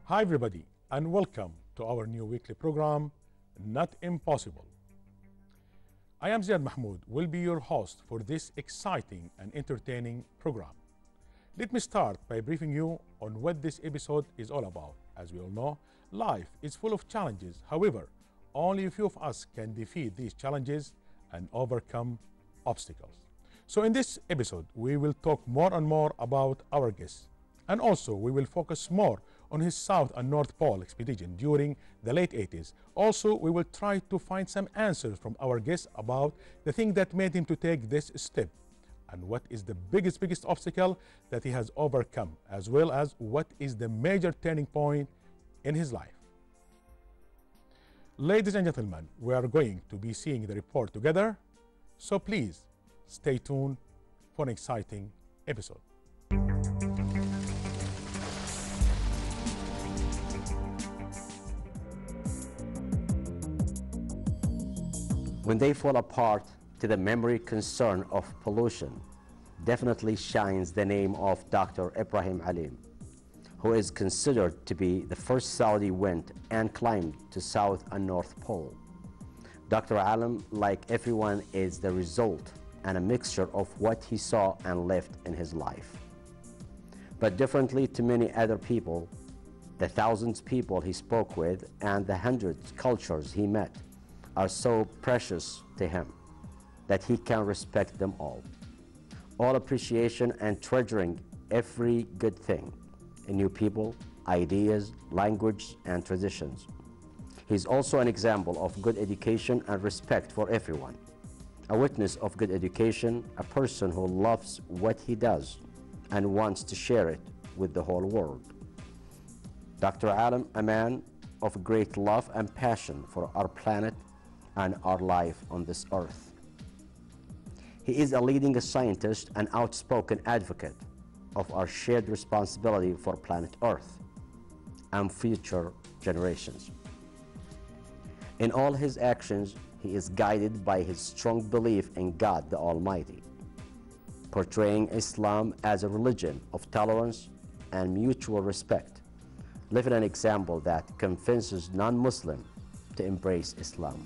Hi everybody, and welcome to our new weekly program, Not Impossible. I am Ziyad Mahmoud, will be your host for this exciting and entertaining program. Let me start by briefing you on what this episode is all about. As we all know, life is full of challenges. However, only a few of us can defeat these challenges and overcome obstacles. So in this episode, we will talk more and more about our guest. And also, we will focus more on his South and North Pole expedition during the late 80s. Also, we will try to find some answers from our guest about the thing that made him to take this step, and what is the biggest obstacle that he has overcome, as well as what is the major turning point in his life. Ladies and gentlemen, we are going to be seeing the report together, so please stay tuned for an exciting episode. When they fall apart, to the memory concern of pollution definitely shines the name of Dr. ابراهيم, who is considered to be the first Saudi went and climbed to South and North Pole. Dr. عالم, like everyone, is the result and a mixture of what he saw and lived in his life. But differently to many other people, the thousands of people he spoke with and the hundreds of cultures he met are so precious to him that he can respect them all. All appreciation and treasuring every good thing in new people, ideas, language, and traditions. He's also an example of good education and respect for everyone. A witness of good education, a person who loves what he does and wants to share it with the whole world. Dr. عالم, a man of great love and passion for our planet and our life on this earth. He is a leading scientist and outspoken advocate of our shared responsibility for planet Earth and future generations. In all his actions, he is guided by his strong belief in God the Almighty, portraying Islam as a religion of tolerance and mutual respect, living an example that convinces non-Muslims to embrace Islam.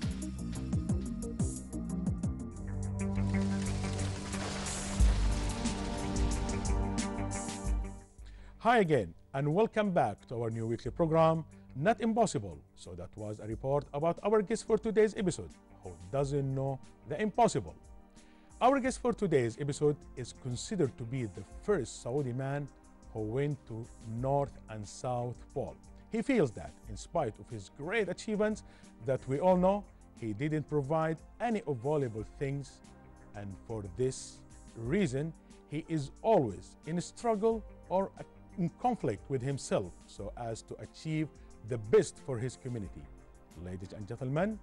Hi again, and welcome back to our new weekly program, Not Impossible. So that was a report about our guest for today's episode, who doesn't know the impossible. Our guest for today's episode is considered to be the first Saudi man who went to North and South Pole. He feels that, in spite of his great achievements that we all know, he didn't provide any of valuable things, and for this reason, he is always in a struggle or in conflict with himself so as to achieve the best for his community. Ladies and gentlemen,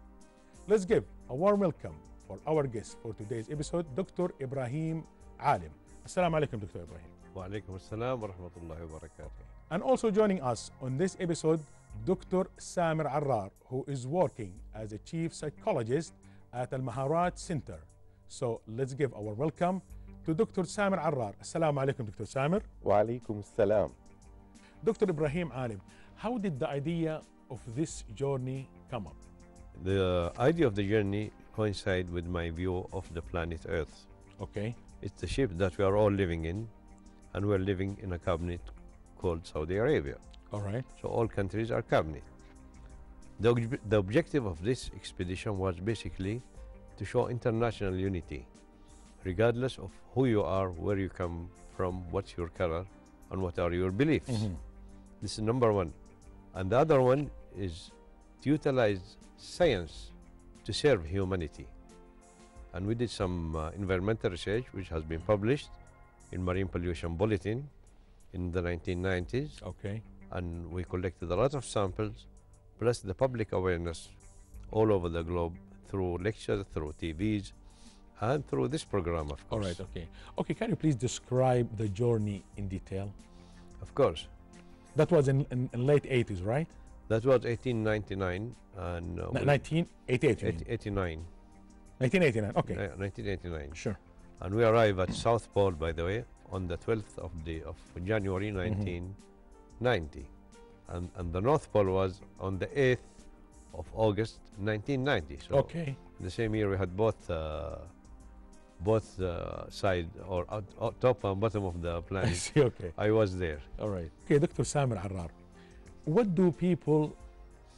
let's give a warm welcome for our guest for today's episode, Dr. ابراهيم عالم. Assalamu alaikum, Dr. ابراهيم. Wa alaikum assalam wa rahmatullahi wa barakatuh. And also joining us on this episode, Dr. Samer Arrar, who is working as a chief psychologist at Al Maharat Center. So let's give our welcome to Dr. Samer Arrar. Assalamu alaikum, Dr. Samer. Wa alaikum assalam. Dr. ابراهيم عالم, how did the idea of this journey come up? The idea of the journey coincides with my view of the planet Earth. Okay. It's the ship that we are all living in, and we're living in a cabinet called Saudi Arabia. All right. So all countries are cabinet. The objective of this expedition was basically to show international unity, regardless of who you are, where you come from, what's your color, and what are your beliefs. Mm-hmm. This is number one. And the other one is to utilize science to serve humanity. And we did some environmental research which has been published in Marine Pollution Bulletin in the 1990s. Okay. And we collected a lot of samples, plus the public awareness all over the globe through lectures, through TVs, and through this program, of course. All right, okay. Okay, can you please describe the journey in detail? Of course. That was in late 80s, right? That was 1899 and 1988. 89. 1989. Okay. 1989. Sure. And we arrived at South Pole, by the way, on the 12th of January 1990. and the North Pole was on the 8th of August 1990. So Okay. the same year we had both side or top and bottom of the I planet. see. Okay. I was there. All right. Okay, Dr. Samer Arrar, what do people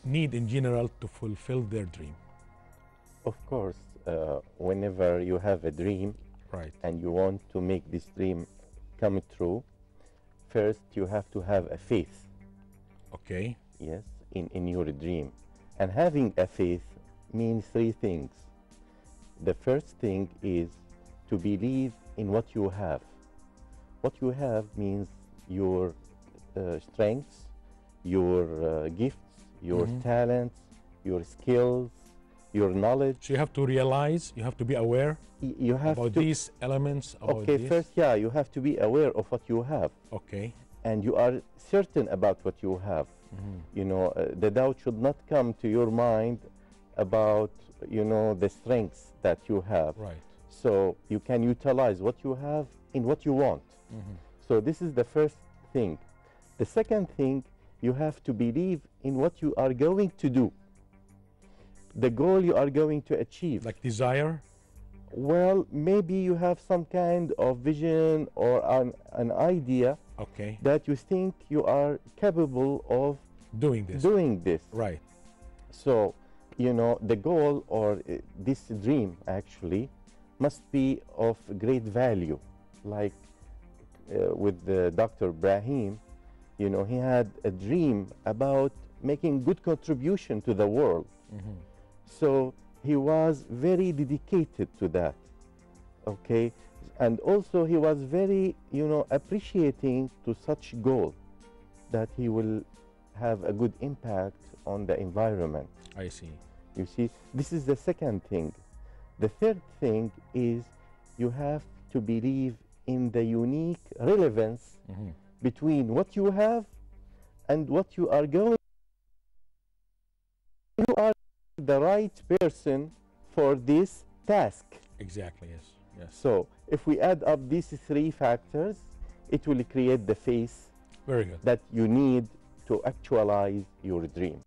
need in general to fulfill their dream? Of course, whenever you have a dream Right. and you want to make this dream come true, first you have to have a faith, Okay. yes, in your dream. And having a faith means three things. The first thing is to believe in what you have. What you have means your strengths, your gifts, your talents, your skills, your knowledge. So you have to realize, you have to be aware You have about to. these elements. About Okay, this. first, yeah, you have to be aware of what you have, Okay. and you are certain about what you have. You know, the doubt should not come to your mind about, you know, the strengths that you have. Right. So you can utilize what you have in what you want. So this is the first thing. The second thing, you have to believe in what you are going to do, the goal you are going to achieve. Like desire. Well, maybe you have some kind of vision or an idea Okay. that you think you are capable of Doing this. doing this. Right. So, you know, the goal or this dream actually must be of great value. Like with Dr. Ibrahim, you know, he had a dream about making good contribution to the world. So he was very dedicated to that, okay? And also he was very, you know, appreciating to such goal that he will have a good impact on the environment. I see. You see, this is the second thing. The third thing is you have to believe in the unique relevance between what you have and what you are going. You are the right person for this task. Exactly. Yes. Yes. So if we add up these three factors, it will create the face Very good. that you need to actualize your dream.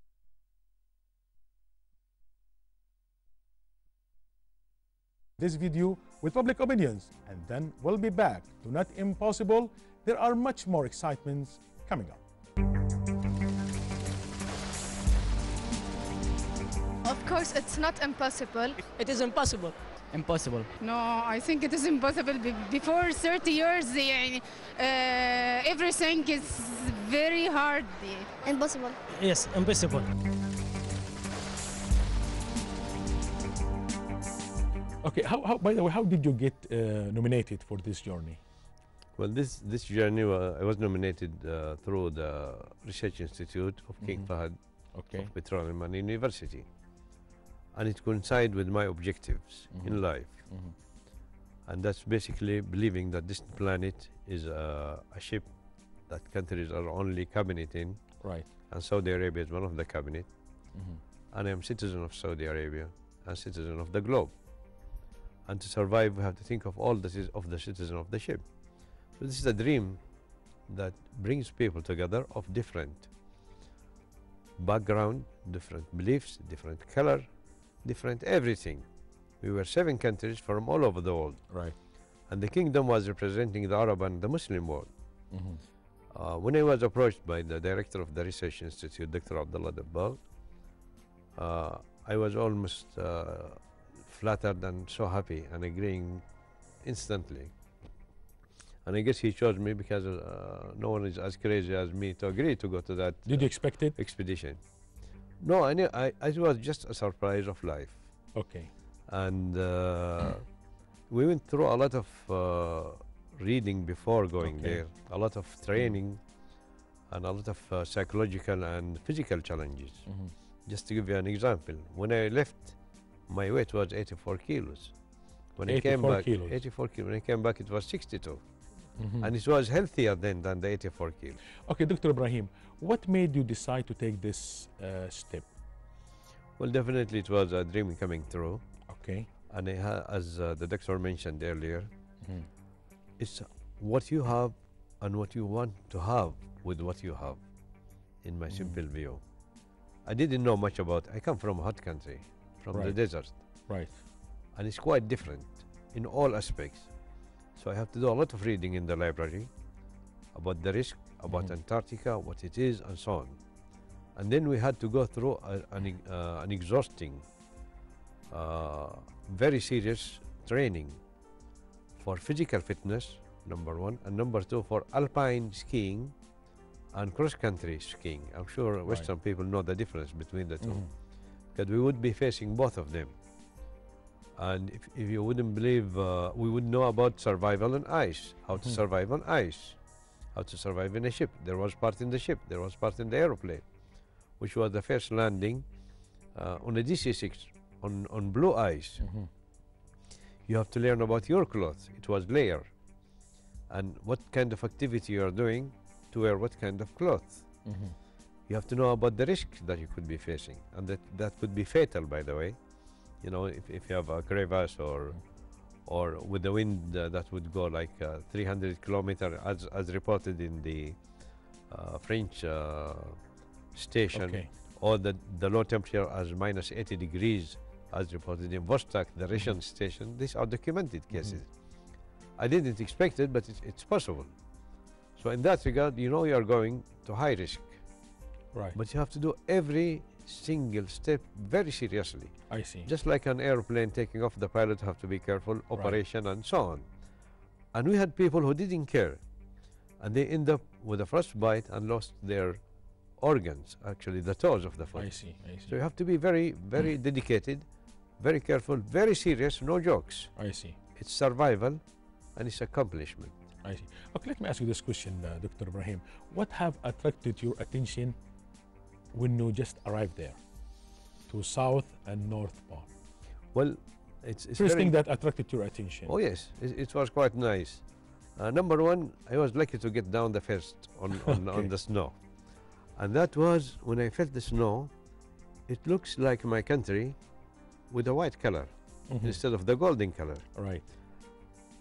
This video with public opinions, and then we'll be back to Not Impossible. There are much more excitements coming up. Of course, it's not impossible. It is impossible. Impossible. No, I think it is impossible. Before 30 years, everything is very hard. Impossible. Yes, impossible. Okay, by the way, how did you get nominated for this journey? Well, this journey, I was nominated through the Research Institute of King Fahd Okay. of Petroleum and University. And it coincided with my objectives in life. And that's basically believing that this planet is a ship that countries are only cabinet in. Right. And Saudi Arabia is one of the cabinet. And I am citizen of Saudi Arabia and citizen of the globe. And to survive, we have to think of all the citizens of the ship. So this is a dream that brings people together of different background, different beliefs, different color, different everything. We were 7 countries from all over the world. Right. And the kingdom was representing the Arab and the Muslim world. When I was approached by the director of the Research Institute, Dr. Abdullah Dabbagh, I was almost flattered and so happy and agreeing instantly. And I guess he chose me because no one is as crazy as me to agree to go to that Did you expect it? expedition. No, I knew it was just a surprise of life. Okay. And we went through a lot of reading before going there, a lot of training, and a lot of psychological and physical challenges. Just to give you an example, when I left, my weight was 84 kilos. When I came 84 back, kilos. 84 kilos. When I came back, it was 62. And it was healthier then than the 84 kilos. Okay, Dr. Ibrahim, what made you decide to take this step? Well, definitely it was a dream coming true. Okay. And as the doctor mentioned earlier, it's what you have and what you want to have with what you have. in my simple view. I didn't know much about, I come from a hot country, from the desert. Right. And it's quite different in all aspects. So I have to do a lot of reading in the library about the risk, about Antarctica, what it is, and so on. And then we had to go through an exhausting, very serious training for physical fitness, number one, and number two, for alpine skiing and cross-country skiing. I'm sure Western people know the difference between the two, because we would be facing both of them. And if you wouldn't believe, we would know about survival on ice, how to survive on ice, how to survive in a ship. There was part in the ship, there was part in the aeroplane, which was the first landing on a DC-6 on blue ice. You have to learn about your clothes. It was layer. And what kind of activity you are doing to wear what kind of clothes. You have to know about the risk that you could be facing, and that could be fatal, by the way. You know, if you have a crevasse or with the wind that would go like 300 kilometers, as reported in the French station, or the low temperature as minus 80 degrees, as reported in Vostok, the Russian station. These are documented cases. I didn't expect it, but it's possible. So in that regard, you know you are going to high risk. Right. But you have to do every single step very seriously. I see. Just like an airplane taking off, the pilot have to be careful, operation and so on. And we had people who didn't care, and they end up with a frostbite and lost their organs, actually the toes of the foot. I see, I see. So you have to be very, very dedicated, very careful, very serious, no jokes. I see. It's survival and it's accomplishment. I see. Okay, let me ask you this question, Dr. Ibrahim. What have attracted your attention when you just arrived there, to South and North part? Well, it's first thing that attracted your attention. Oh yes, it was quite nice. Number one, I was lucky to get down the first on the snow. And that was when I felt the snow, it looks like my country with a white color instead of the golden color. Right.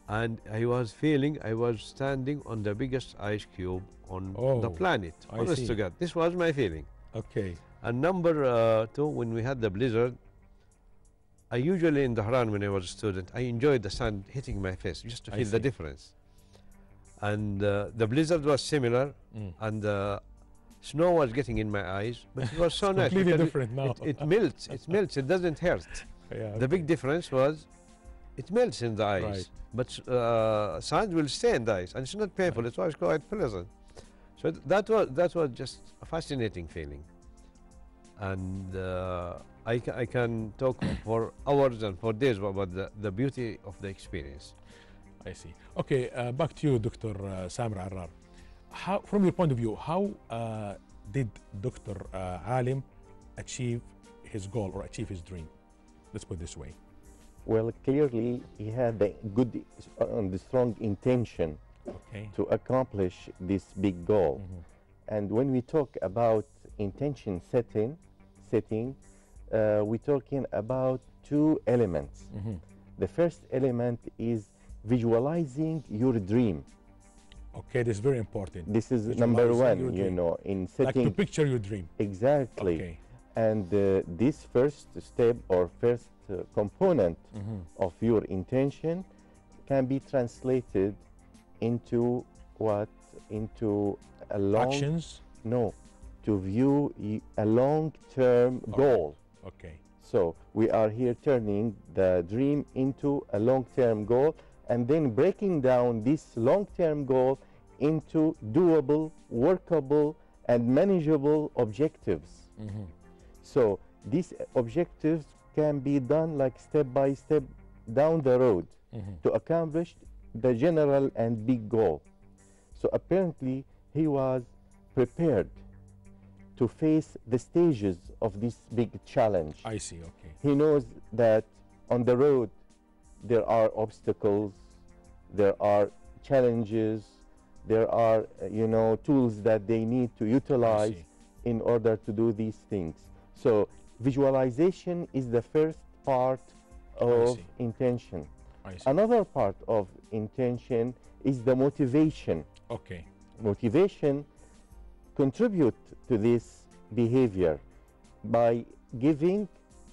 And I was feeling I was standing on the biggest ice cube on the planet. Honest to God, this was my feeling. Okay. And number two, when we had the blizzard, I usually in Dhahran when I was a student, I enjoyed the sun hitting my face just to feel the difference. And the blizzard was similar, and the snow was getting in my eyes, but it was so nice. Completely different now. It melts, it doesn't hurt. Yeah, the big difference was it melts in the ice, Right. but sand will stay in the ice, and it's not painful, it was quite pleasant. So that was just a fascinating feeling. And I can talk for hours and for days about the beauty of the experience. I see. Okay, back to you, Dr. Samir Arrar. How, from your point of view, how did Dr. Alim achieve his goal or achieve his dream? Let's put it this way. Well, clearly he had the good and the strong intention to accomplish this big goal. And when we talk about intention setting, we're talking about two elements. The first element is visualizing your dream. Okay, this is very important. This is number one, you know, in setting. Like to picture your dream. Exactly. Okay. And this first step or first component of your intention can be translated into what? Into a long... Actions? No, to view a long-term goal. Okay. So we are here turning the dream into a long-term goal and then breaking down this long-term goal into doable, workable, and manageable objectives. So these objectives can be done like step by step down the road to accomplish the general and big goal. So apparently he was prepared to face the stages of this big challenge. I see, okay. He knows that on the road there are obstacles, there are challenges, there are, you know, tools that they need to utilize in order to do these things. So visualization is the first part of intention. Another part of intention is the motivation. Okay. Motivation contribute to this behavior by giving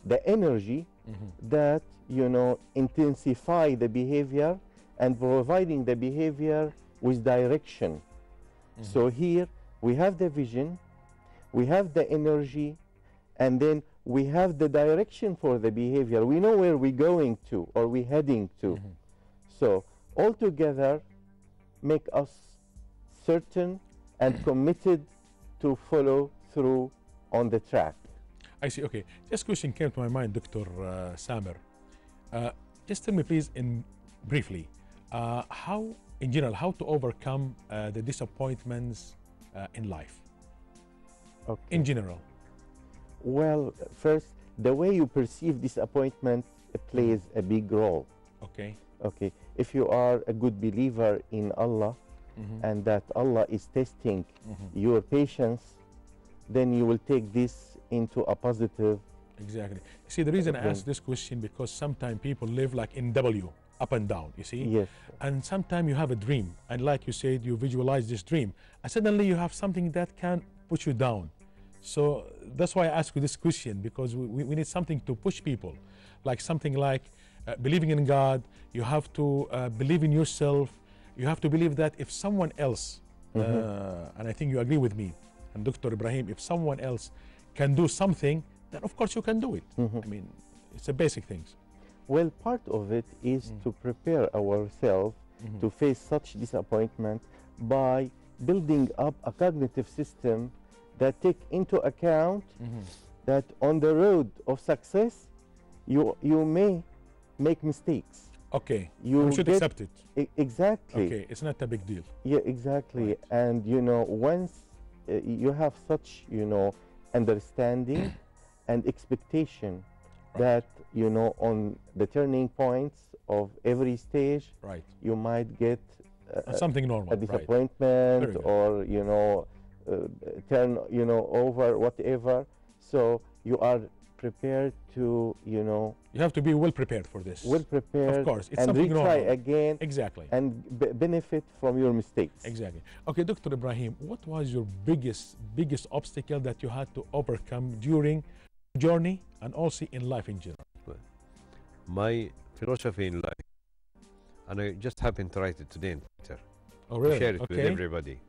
the energy that, you know, intensify the behavior and providing the behavior with direction. So here we have the vision, we have the energy, and then we have the direction for the behavior. We know where we're going to or we're heading to. So all together make us certain and committed to follow through on the track. I see. Okay. This question came to my mind, Dr. Samer. Just tell me, please, briefly, how, in general, how to overcome the disappointments in life? Okay. In general. Well, first, the way you perceive disappointment plays a big role. Okay. Okay. If you are a good believer in Allah and that Allah is testing your patience, then you will take this into a positive. Exactly. See, the reason I ask this question because sometimes people live like in W, up and down, you see? Yes. And sometimes you have a dream, and like you said, you visualize this dream, and suddenly you have something that can push you down. So that's why I ask you this question, because we need something to push people, like something like believing in God. You have to believe in yourself. You have to believe that if someone else, and I think you agree with me, and Dr. Ibrahim, if someone else can do something, then of course you can do it. I mean, it's the basic things. Well, part of it is to prepare ourselves to face such disappointment by building up a cognitive system that take into account that on the road of success, you may make mistakes. Okay, You we should get- accept it. Exactly. Okay, it's not a big deal. Yeah, exactly. Right. And you know, once you have such, you know, understanding and expectation that, you know, on the turning points of every stage, Right. you might get Something normal. a Right. disappointment Very good. or, you know, turn, you know, over whatever. So you are prepared to, you know, You have to be well prepared for this. well prepared Of course, it's and something retry normal. again Exactly. and benefit from your mistakes. Exactly. Okay, Dr. Ibrahim, what was your biggest obstacle that you had to overcome during journey and also in life in general? My philosophy in life, and I just happened to write it today in Twitter, Oh, really? share it with Okay. everybody.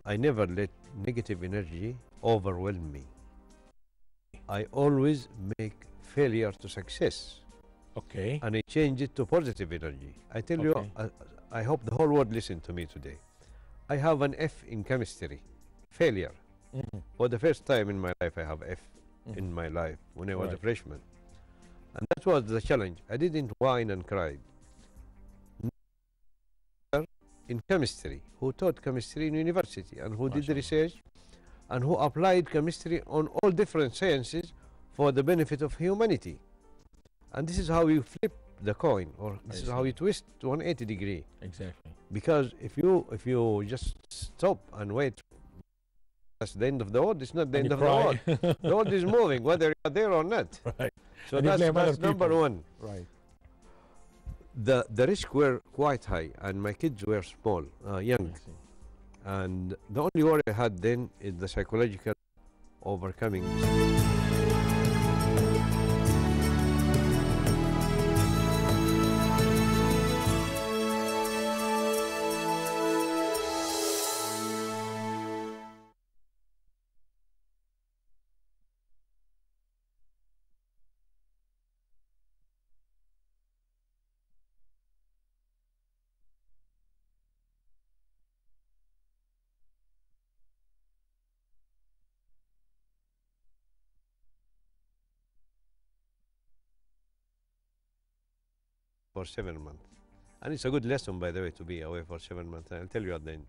I never let negative energy overwhelm me. I always make failure to success, Okay. and I change it to positive energy. I tell you, Okay. I hope the whole world listen to me today. I have an F in chemistry, failure. For the first time in my life, I have F in my life when I was a Right. freshman. And that was the challenge. I didn't whine and cry. In chemistry, who taught chemistry in university and who did Mashallah. research and who applied chemistry on all different sciences for the benefit of humanity. And this is how you flip the coin, or this is how see. you twist to 180 degree. Exactly. Because if you just stop and wait, that's the end of the world. It's not the And end you of the cry. world. The world is moving, whether you're there or not. Right. So And you blame other that's number people. one. Right. The risks were quite high, and my kids were small, young. I see. And the only worry I had then is the psychological overcoming this. For 7 months. And it's a good lesson, by the way, to be away for 7 months. I'll tell you at the end.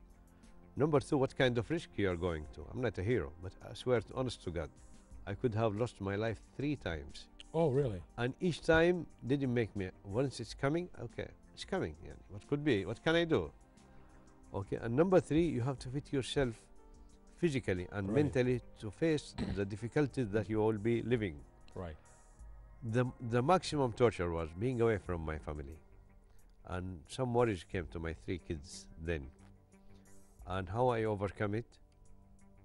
Number two, what kind of risk you are going to. I'm not a hero, but I swear, honest to God, I could have lost my life 3 times. Oh, really? And each time didn't make me, once it's coming, okay, it's coming. Yeah. What could be? What can I do? Okay, and number three, you have to fit yourself physically and Right. mentally to face the difficulties that you will be living. Right. The maximum torture was being away from my family. And some worries came to my 3 kids then. And how I overcome it,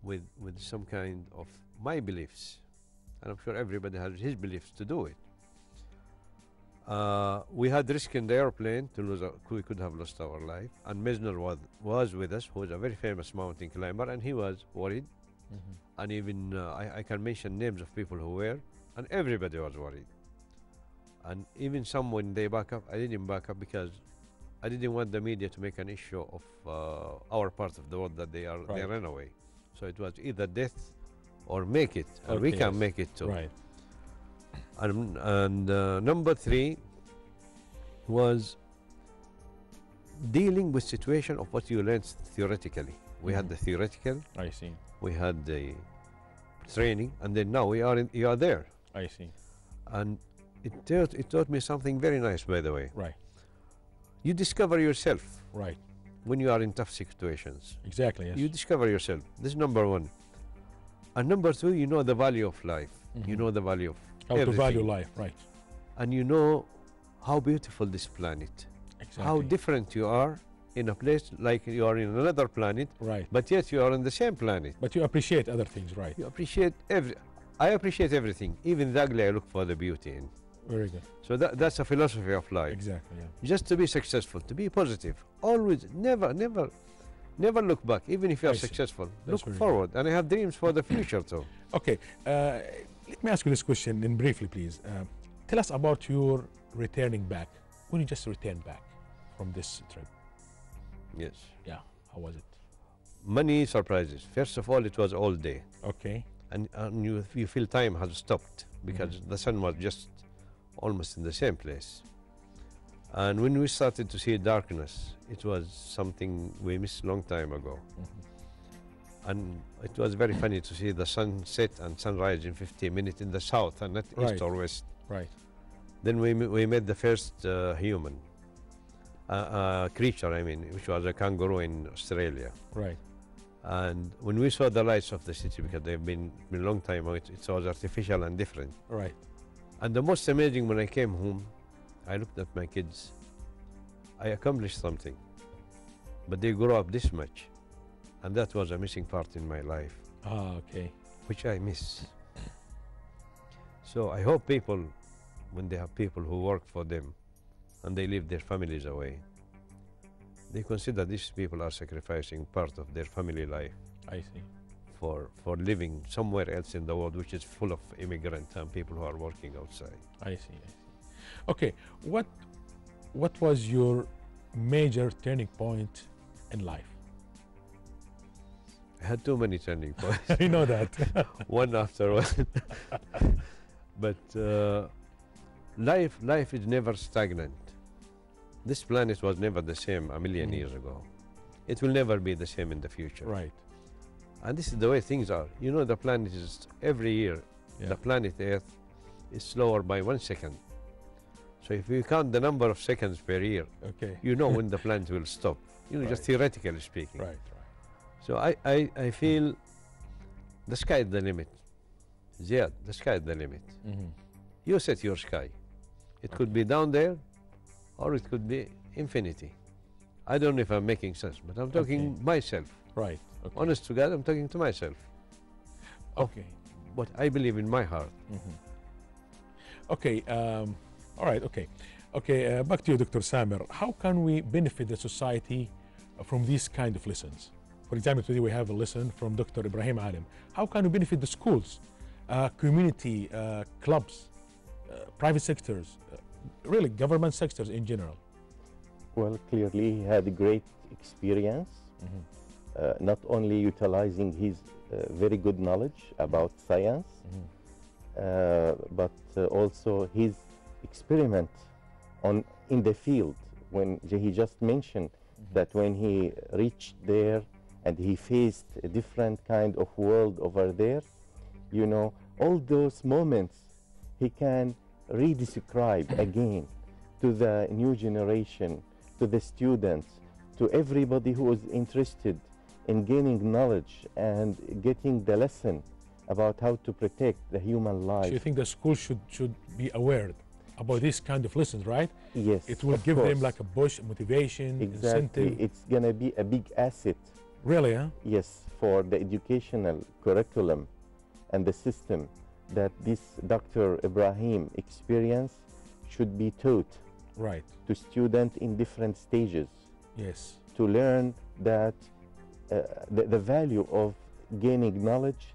with some kind of my beliefs, and I'm sure everybody has his beliefs to do it. We had risk in the airplane to lose. We could have lost our life. And Mesner was with us, who was a very famous mountain climber, and he was worried. And even I can mention names of people who were, and everybody was worried. And even some, when they back up, I didn't back up because I didn't want the media to make an issue of our part of the world that they ran away. So it was either death or make it, and we can make it too. Right. And number 3 was dealing with situation of what you learned theoretically. We had the theoretical. I see. We had the training, and then now you are there. I see. And it taught me something very nice, by the way. Right. You discover yourself. Right. When you are in tough situations. Exactly, yes. You discover yourself. This is number 1. And number 2, you know the value of life. You know the value of how everything. to value life, right. And you know how beautiful this planet. Exactly. How different you are in a place like you are in another planet. Right. But yet you are on the same planet. But you appreciate other things, right. You appreciate I appreciate everything. Even the ugly I look for the beauty in. Very good. So that's a philosophy of life. Exactly, yeah. Just to be successful, to be positive. Always, never look back, even if you are successful. Look forward. And I have dreams for the future too. Okay. Let me ask you this question in briefly, please. Tell us about your returning back. When you just returned back from this trip. Yes. Yeah. How was it? Many surprises. First of all, it was all day. Okay. And you feel time has stopped because the sun was just almost in the same place. And when we started to see darkness, it was something we missed a long time ago. And it was very funny to see the sunset and sunrise in 15 minutes in the south and not east or west. Right. Then we met the first human creature, I mean, which was a kangaroo in Australia. Right. And when we saw the lights of the city, because they've been a long time, it was artificial and different. Right. And the most amazing, when I came home, I looked at my kids. I accomplished something, but they grew up this much. And that was a missing part in my life. Ah, okay. Which I miss. So I hope people, when they have people who work for them and they leave their families away, they consider these people are sacrificing part of their family life. I see. For living somewhere else in the world, which is full of immigrants and people who are working outside. I see. Okay, what was your major turning point in life? I had too many turning points. I know that. One after one. But life is never stagnant. This planet was never the same a million years ago. It will never be the same in the future. Right. And this is the way things are. You know, the planet is every year, the planet Earth is slower by 1 second. So if you count the number of seconds per year, you know when the planet will stop. You know, just theoretically speaking. Right. So I feel the sky is the limit. Ziad, the sky is the limit. You set your sky. It could be down there, or it could be infinity. I don't know if I'm making sense, but I'm talking myself. Right. Okay. Honest to God, I'm talking to myself. Okay. What I believe in my heart. Okay. All right. Okay. Okay. Back to you, Dr. Samer. How can we benefit the society from these kind of lessons? For example, today we have a lesson from Dr. ابراهيم عالم. How can we benefit the schools, community, clubs, private sectors, really government sectors in general? Well, clearly he had a great experience, not only utilizing his very good knowledge about science, but also his experiment in the field. When he just mentioned that when he reached there and he faced a different kind of world over there, you know, all those moments he can re-describe again to the new generation, to the students, to everybody who is interested in gaining knowledge and getting the lesson about how to protect the human life. So you think the school should be aware about this kind of lessons, right? Yes. It will give them like a push, motivation, exactly. incentive. It's going to be a big asset. Really, huh? Yes, for the educational curriculum and the system that this Dr. Ibrahim experience should be taught Right. to students in different stages Yes. to learn that the value of gaining knowledge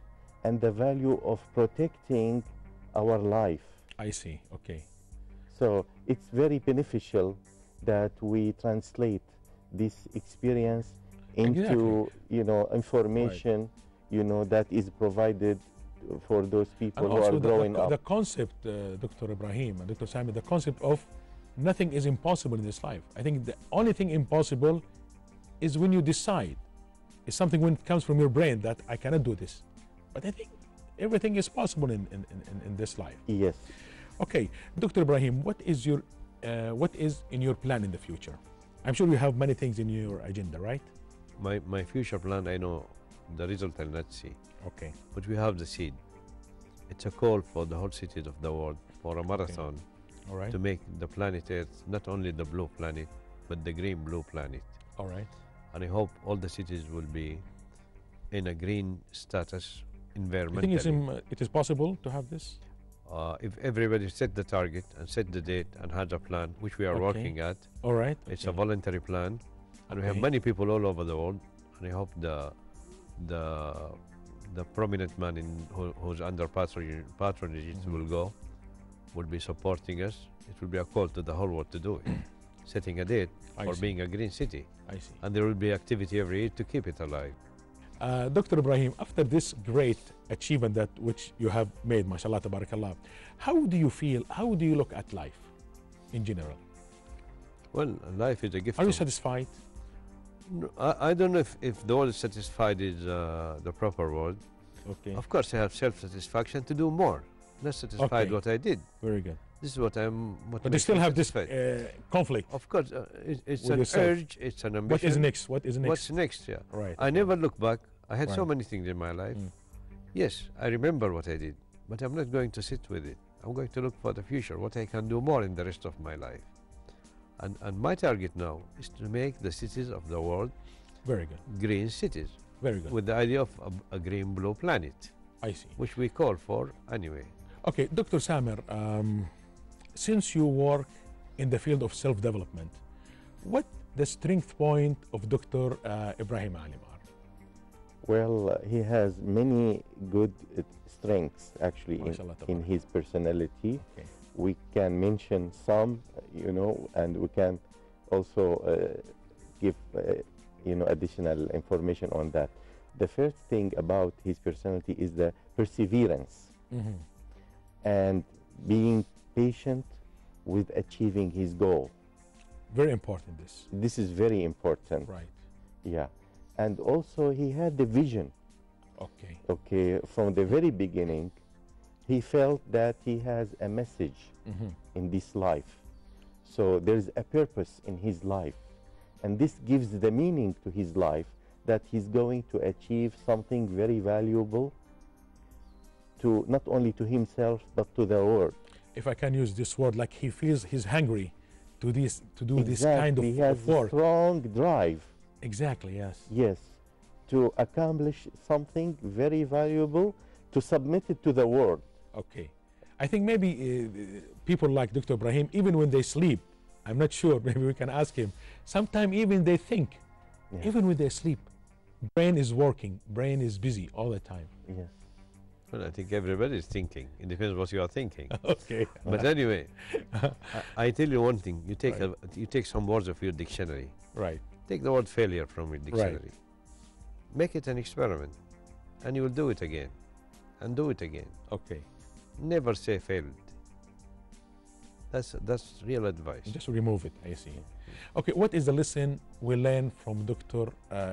and the value of protecting our life. I see. Okay. So it's very beneficial that we translate this experience into, you know, information, you know, that is provided for those people And who are also growing up. the concept, Dr. Ibrahim and Dr. Sami, the concept of nothing is impossible in this life. I think the only thing impossible is when you decide. It's something when it comes from your brain that I cannot do this. But I think everything is possible in this life. Yes. Okay, Dr. Ibrahim, what is in your plan in the future? I'm sure you have many things in your agenda, right? My future plan, I know the result I'll not see. Okay. But we have the seed. It's a call for the whole cities of the world for a marathon All right. to make the planet Earth not only the blue planet, but the green blue planet. All right. And I hope all the cities will be in a green status You environmentally. think it is possible to have this? If everybody set the target and set the date and has a plan, which we are Okay. working at, All right. it's a okay. voluntary plan, and we have Okay. many people all over the world, and I hope the prominent man who's under patronage will be supporting us. It will be a call to the whole world to do it, setting a date I for see. being a green city, I see. and there will be activity every year to keep it alive. Dr. Ibrahim, after this great achievement that which you have made, mashallah, tabarakallah, how do you feel, how do you look at life in general? Well, life is a gift. Are you of- satisfied? No, I don't know if the word satisfied is the proper word. Okay, Of course, I have self-satisfaction to do more. Not satisfied Okay. what I did. very good. This is what I'm. What But you makes still me have this satisfied. conflict. Of course, it's with an yourself. urge. It's an ambition. What is next? What is next? What's next? Yeah. Right. I never look back. I had so Right. many things in my life. Mm. Yes, I remember what I did, but I'm not going to sit with it. I'm going to look for the future, what I can do more in the rest of my life. And my target now is to make the cities of the world Very good. green cities, Very good. with the idea of a green blue planet, I see. which we call for anyway. Okay, Dr. Samer, since you work in the field of self-development, what the strength point of Dr. Ibrahim Alim are? Well, he has many good strengths actually Mashallah, in his personality. Okay. We can mention some, you know, and we can also give, you know, additional information on that. The first thing about his personality is the perseverance Mhm. and being patient with achieving his goal. Very important, this. This is very important. Right. Yeah. And also he had the vision. Okay. Okay, from the very beginning, he felt that he has a message Mhm. in this life. So there's a purpose in his life. And this gives the meaning to his life that he's going to achieve something very valuable to not only to himself but to the world. If I can use this word, like he feels he's hungry to do this kind He has of work. strong drive, Exactly, yes. yes, to accomplish something very valuable, to submit it to the world. Okay. I think maybe people like Dr. Ibrahim, even when they sleep, I'm not sure, maybe we can ask him, sometimes even they think, Yeah. even when they sleep, brain is working, brain is busy all the time. Yes. Well, I think everybody is thinking. It depends what you are thinking. Okay. But anyway, I tell you one thing. You take Right. you take some words of your dictionary. Right. Take the word failure from your dictionary. Make it an experiment, and you will do it again, and do it again. Okay. Never say failed. That's real advice. Just remove it, I see. Okay, what is the lesson we learn from Dr.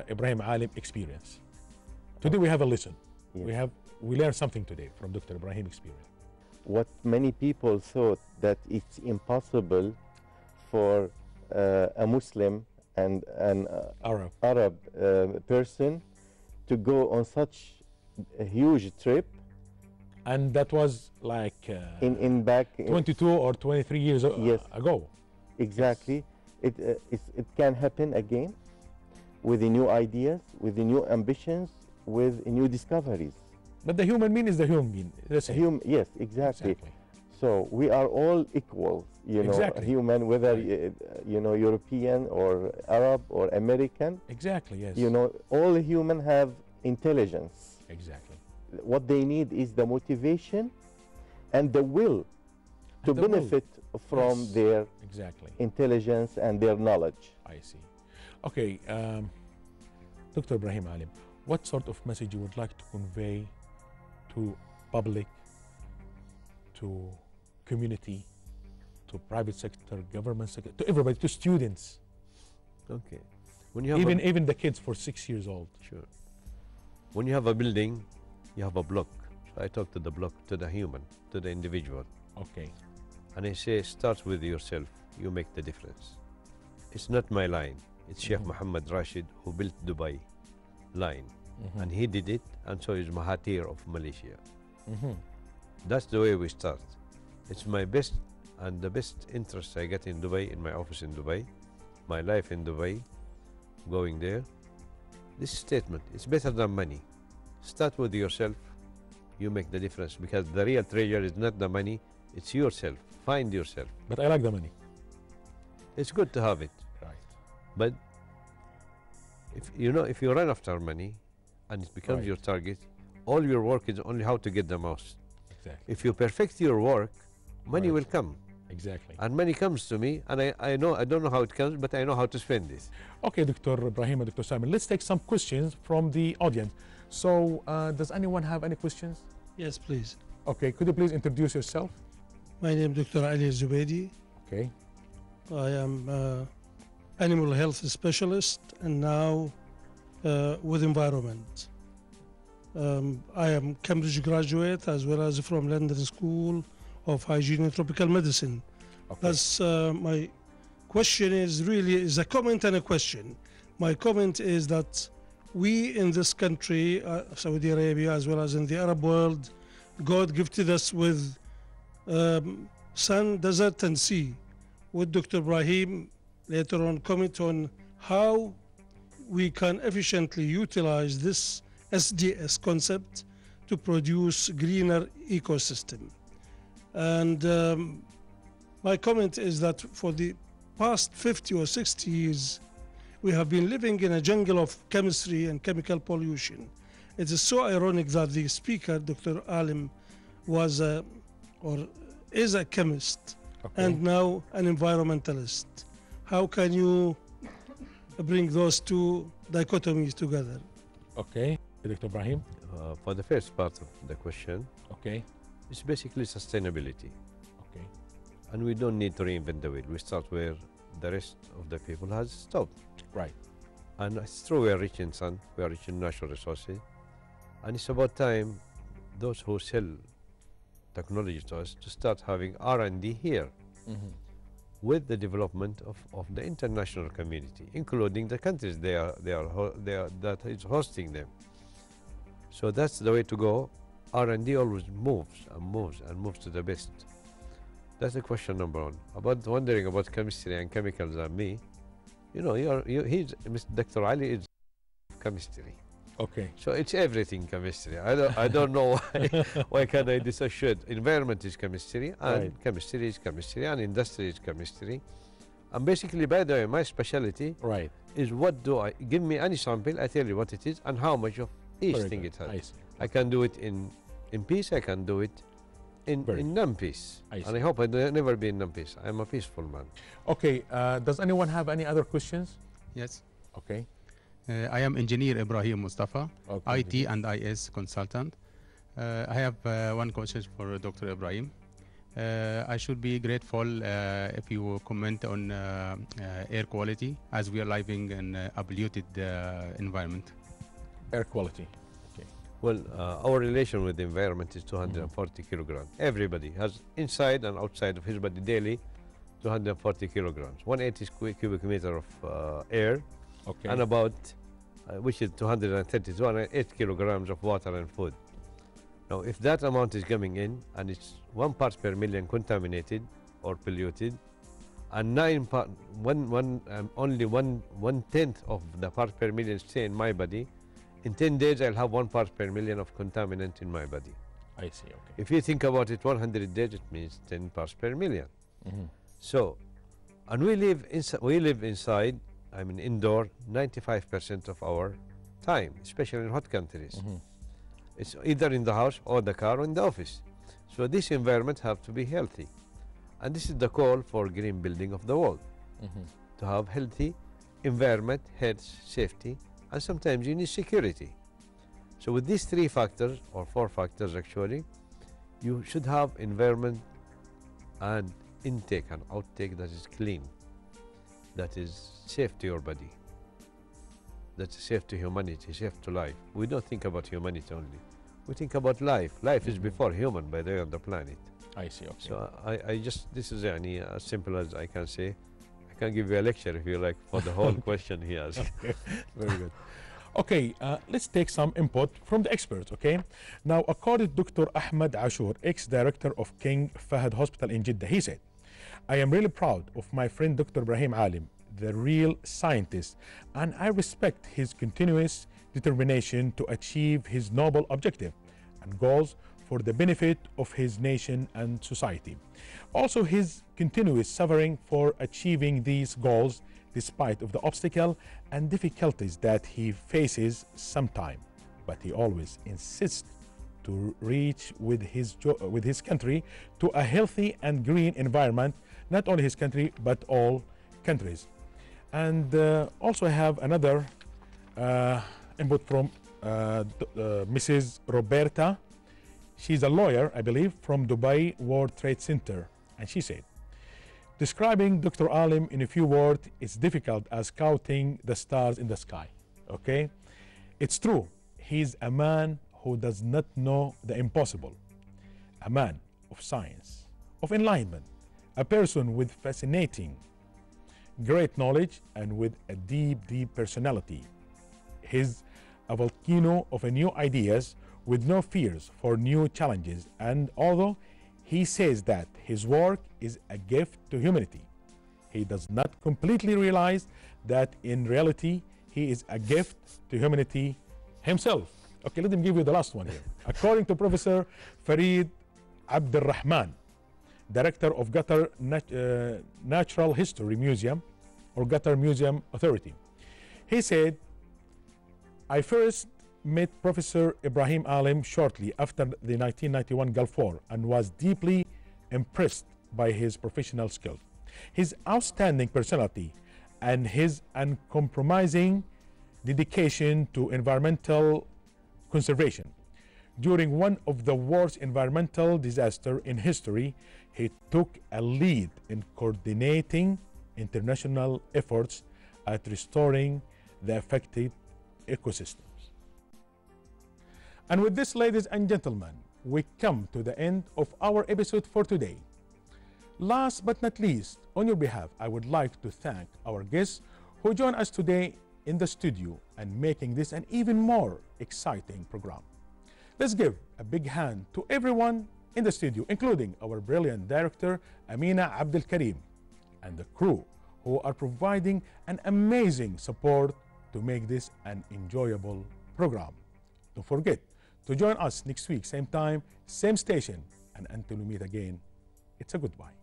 Ibrahim Alim experience? Today we have a lesson. Yes. We learned something today from Dr. Ibrahim experience. What many people thought that it's impossible for a Muslim and an Arab. person to go on such a huge trip And that was like in back 22 or 23 years Yes. ago. exactly. It can happen again with the new ideas, with the new ambitions, with new discoveries. But the human being is the human being. Yes, exactly. So we are all equal, you know, human, whether you know, European or Arab or American. Exactly, yes. You know, all human have intelligence. Exactly. What they need is the motivation and the will to benefit from their intelligence and their knowledge. I see. Okay, Dr. Ibrahim Alim, what sort of message you would like to convey to public, to community, to private sector, government sector, to everybody, to students? Okay. When you have even the kids for 6 years old. Sure. When you have a building, you have a block. So I talk to the block, to the human, to the individual. Okay. And I say, start with yourself. You make the difference. It's not my line. It's Sheikh Mohammed Rashid who built Dubai line. And he did it, and so is Mahathir of Malaysia. That's the way we start. It's my best and the best interest I get in Dubai, in my office in Dubai, my life in Dubai, going there. This statement, it's better than money. Start with yourself, you make the difference, because the real treasure is not the money, it's yourself. Find yourself. But I like the money. It's good to have it. Right. But if you run after money and it becomes your target, all your work is only how to get the most. Exactly. If you perfect your work, money will come. Exactly. And money comes to me, and I don't know how it comes, but I know how to spend it. Okay, Dr. Ibrahim and Dr. Simon, let's take some questions from the audience. So, does anyone have any questions? Yes, please. Okay, could you please introduce yourself? My name is Dr. Ali Zubaidi. Okay. I am animal health specialist and now with environment. I am Cambridge graduate as well as from London School of Hygiene and Tropical Medicine. Okay. That's my question is a comment and a question. My comment is that we in this country, Saudi Arabia, as well as in the Arab world, God gifted us with sun, desert and sea. Would Dr. Ibrahim later on comment on how we can efficiently utilize this SDS concept to produce greener ecosystem? And my comment is that for the past 50 or 60 years, we have been living in a jungle of chemistry and chemical pollution. It is so ironic that the speaker, Dr. Alim, was or is a chemist and now an environmentalist. How can you bring those two dichotomies together? Okay, Dr. Ibrahim. For the first part of the question, okay, it's basically sustainability. Okay. And we don't need to reinvent the wheel. We start where the rest of the people has stopped. Right. And it's true, we are rich in sun, we are rich in natural resources. And it's about time those who sell technology to us to start having R&D here with the development of the international community, including the countries that is hosting them. So that's the way to go. R&D always moves and moves and moves to the best. That's the question number one. About wondering about chemistry and chemicals and me, you know, Dr. Ali is chemistry. Okay. So it's everything chemistry. I don't know why can I dissociate. Environment is chemistry, and chemistry is chemistry, and industry is chemistry. And basically, by the way, my specialty is give me any sample, I tell you what it is and how much of each thing it has. I can do it in peace, I can do it in non-peace. And I hope I never be in non-peace. I'm a peaceful man. Okay, does anyone have any other questions? Yes. Okay. I am engineer Ibrahim Mustafa, IT and IS consultant. I have one question for Dr. Ibrahim. I should be grateful if you comment on air quality, as we are living in a polluted environment. Air quality. Okay. Well, our relation with the environment is 240 kilograms. Everybody has inside and outside of his body daily 240 kilograms. 180 cubic meter of air. Okay. And about, which is 230, 208 kilograms of water and food. Now, if that amount is coming in and it's 1 part per million contaminated or polluted, and only one tenth of the part per million stay in my body, in 10 days I'll have 1 part per million of contaminant in my body. I see, okay. If you think about it, 100 days, it means 10 parts per million. So, and we live inside, I mean indoor, 95% of our time, especially in hot countries. It's either in the house or the car or in the office. So this environment have to be healthy. And this is the call for green building of the world. To have healthy environment, health, safety, and sometimes you need security. So with these 3 factors, or 4 factors actually, you should have environment and intake and outtake that is clean, that is safe to your body, that is safe to humanity, safe to life. We don't think about humanity only. We think about life. Life is before human, by the way, on the planet. I see, okay. So I just, this is as simple as I can say. I can give you a lecture if you like for the whole question he asked. Okay. Very good. Okay, let's take some input from the experts, okay? Now, according to Dr. Ahmed Ashur, ex-director of King Fahd Hospital in Jeddah, he said, I am really proud of my friend Dr. Ibrahim Alim, the real scientist, and I respect his continuous determination to achieve his noble objective and goals for the benefit of his nation and society. Also, his continuous suffering for achieving these goals despite of the obstacle and difficulties that he faces sometime, but he always insists to reach with his country to a healthy and green environment, not only his country but all countries. And also I have another input from Mrs. Roberta. She's a lawyer, I believe, from Dubai World Trade Center, and she said, describing Dr. Alim in a few words is difficult as counting the stars in the sky, okay? It's true, he's a man who does not know the impossible, a man of science, of enlightenment, a person with fascinating, great knowledge and with a deep, deep personality. He's a volcano of new ideas with no fears for new challenges, and although he says that his work is a gift to humanity, he does not completely realize that in reality he is a gift to humanity himself. Okay, let me give you the last one here. According to Professor Farid Abdelrahman, director of Qatar Natural History Museum or Qatar Museum Authority, he said, I first met Professor Ibrahim Alim shortly after the 1991 Gulf War and was deeply impressed by his professional skills, his outstanding personality, and his uncompromising dedication to environmental conservation. During one of the worst environmental disasters in history, he took a lead in coordinating international efforts at restoring the affected ecosystems. And with this, ladies and gentlemen, we come to the end of our episode for today. Last but not least, on your behalf, I would like to thank our guests who joined us today in the studio and making this an even more exciting program. Let's give a big hand to everyone in the studio, including our brilliant director, Amina Abdelkarim, and the crew who are providing an amazing support to make this an enjoyable program. Don't forget to join us next week, same time, same station, and until we meet again, it's a goodbye.